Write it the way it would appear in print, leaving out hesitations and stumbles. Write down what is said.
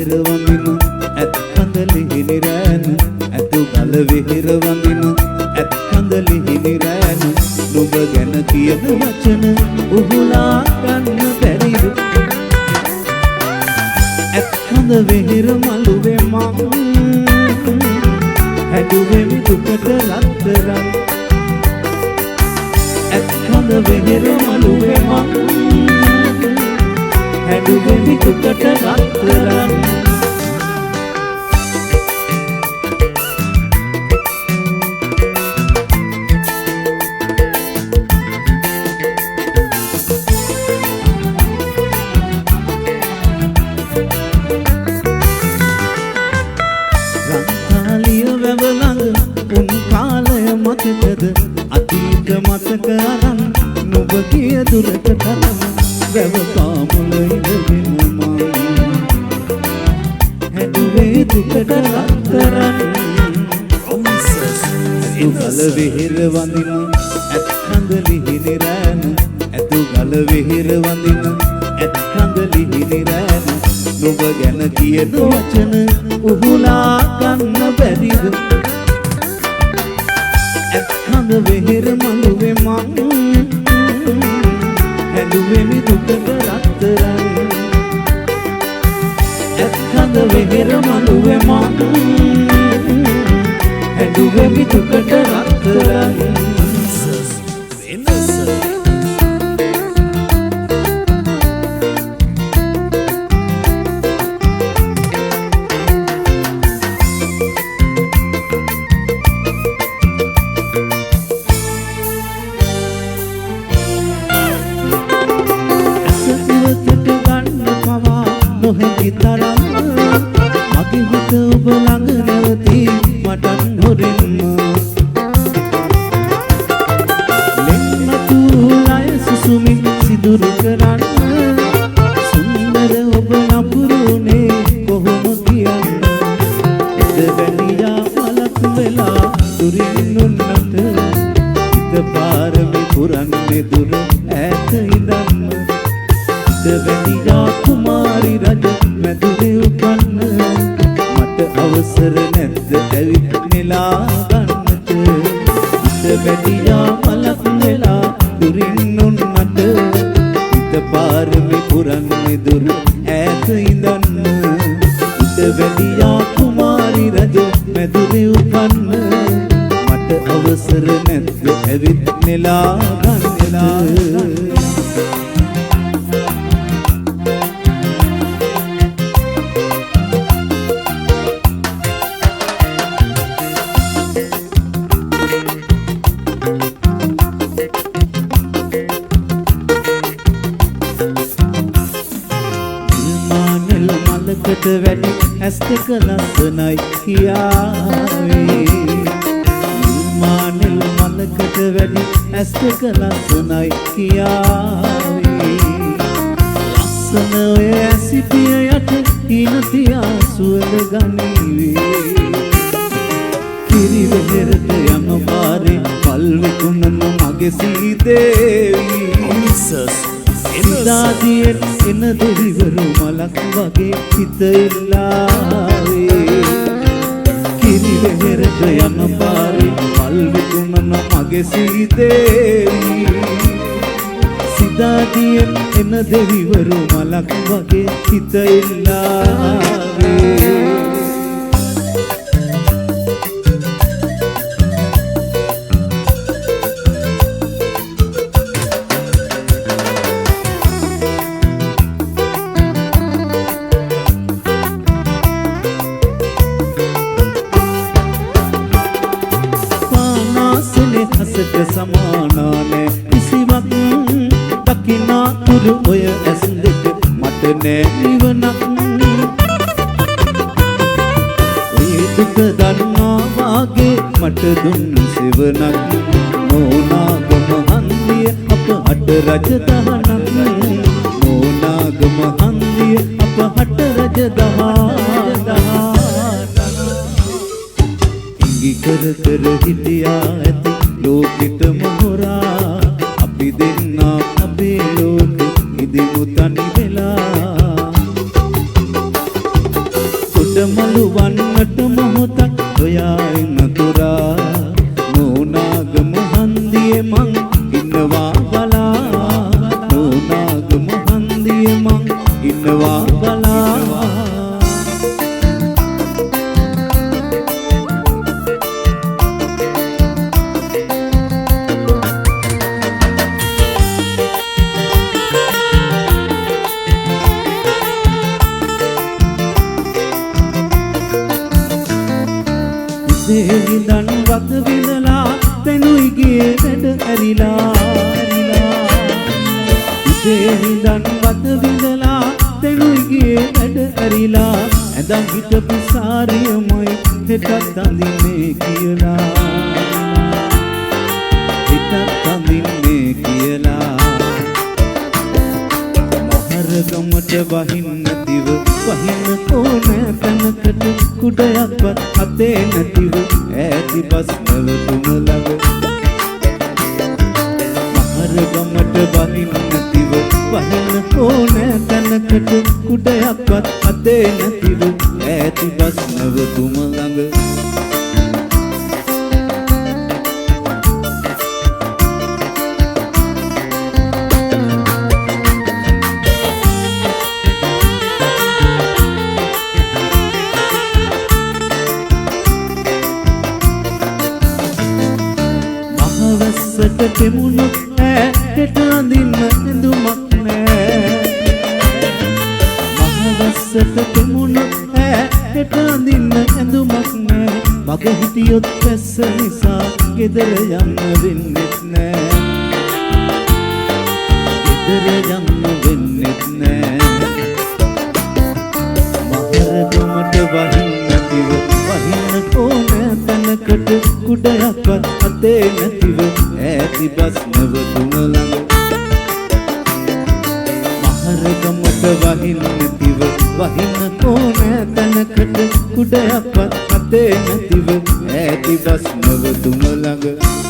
වෙහෙර වඳින ඇත් කඳලි හිනිරෑන ඇතු ගල වෙහෙර වඳින ඇත් කඳලි හිනිරෑන නුඹ ගැන කියන වචන උහුලා ගන්න බැරිද ඇත් කඳ වෙහෙර මළුවේ මම හැදුවෙමි දුකට රත්තරන් ඇත් කඳ වෙහෙර මළුවේ මම හැදුවෙමි දුකට රත්තරන් රංකාලිය වැව ළඟ උන් කාලය මතකද අතීත මතක අරන් නුඹ කිය දුරට තරම් වැව පාමුල ඉඳගෙන මම හැදුවේ දුකට රත්තරන් ඇතු ගල වෙහෙර වඳින ඇත් කඳලි හිනිරෑන ඇතු ගල වෙහෙර වඳින ඇත් කඳලි හිනිරෑන නුඹ ගැන කියන වචන උහුලා ගන්න බැරිද ඇත් කඳ වෙහෙර මළුවේ මං හැදුවෙමි දුකට රත්තරන් ඇත් කඳ වෙහෙර මළුවේ මං හැදුවෙමි දුකට රත්තරන් තරම් මගේ හිත ඔබ ළඟ නැවතී මටත් හොරෙන්ම ලෙන්නතුලය සුසුමි සිදුරු කරන්න සුන්දර ඔබ නපුරුනේ කොහොම කියන්න ඉත වැලියා මලක් වෙලා දුරින් උන්නට ඉත පාරමි පුරන්නේ දුර ඈත ඉඳන්ම ඉත වැලියා කුමාරි රජ මැදුරේ උපන්න මට අවසර නැද්ද ඇවිත් නෙලා ගන්නට ඉත වැටියා මලක් වෙලා දුරින් උන්නට ඉත පාරමි පුරන්නේ දුර ඈත ඉඳන්න ඉත වැටියා කුමාරි රජ මැදුරේ උපන්න මට අවසර නැද්ද ඇවිත් නෙලා ගන්නට මලකට වැඩි ඇස් දෙක ලස්සනයි කියාවේ මානෙල් මලකට වැඩි ඇස් දෙක ලස්සනයි කියාවේ ලස්සන ඔය ඇසිපිය යට හින තියා සුවඳ ගනීවේ කිරි වෙහෙරට යන පාරේ පල් විකුණන මගේ සීදේවි ඉදාදියෙන් එන දෙවිවරු මලක් වගේ හිත ඉල්ලාවේ කිරි වෙහෙරට යන පාරේ පල් විකුණන මගේ සීදේවි සිදාදියෙන් එන දෙවිවරු මලක් වගේ හිත ඉල්ලාවේ හසට සමානානේ කිසිවක් දකිනා තුරු ඔය ඇස් දෙක මට නෑ නිවනක් ඔය දුක දන්නා වාගේ මට දුන් සෙවණක් මොනාගම හන්දිය අප හට රජ දහනක් මොනාගම හන්දිය අප හට රජ ඉඟි කර කර හිටියා ඇති ලෝකෙටම හොරා අපි දෙන්නා අපේ ලෝකෙ ඉදිමු තනි වෙලා මලු වන්නට මොහොතක් සොයා නතුරා නෝනාගම හන්දියේ මං ඉන්නවා බලා නෝනාගම හන්දියේ මං ඉන්නවා බලා හිඳන් වත විඳලා තනුයි ගියේ වැඩ ඇරිලා හිඳන් වත විඳලා තනුයි ගියේ වැඩ ඇරිලා ඇඳන් හිටපු සාරියමයි හෙටත් අඳින්නේ කියලා හෙටත් අඳින්නේ කියලා මහරගමට වහින්න දිව වහින්න ඕනෑ තැනකට කුඩයක්වත් අතේ නැතිව ඈති බස් නැවතුම ළඟ මහරගමට වහින්න නැතිව වහින්න ඕනෑ තැනකට කුඩයක්වත් අතේ නැතිව ඈති බස් නැවතුම ළඟ වැස්සට කෙමුණු හෙට අඳින්න ඇඳුමක් නෑ මහවැස්සට කෙමුණු හෙට අඳින්න ඇඳුමක් නෑ මග හිටියොත් වැස්ස නිසා ගෙදර යන්න වෙන්නෙත් නෑ ගෙදර යන්න වෙන්නෙත් නෑ මහරගමට වහින්න නැතිව වහින්න ඕනෑ තැනකට කුඩයක්වත් අතේ නැතිව ඈති බස් නැවතුම ළඟ මහරගමට වහින්න නැතිව වහින්න ඕනෑ තැනකට කුඩයක්වත් අතේ නැතිව ඈති බස් නැවතුම ළඟ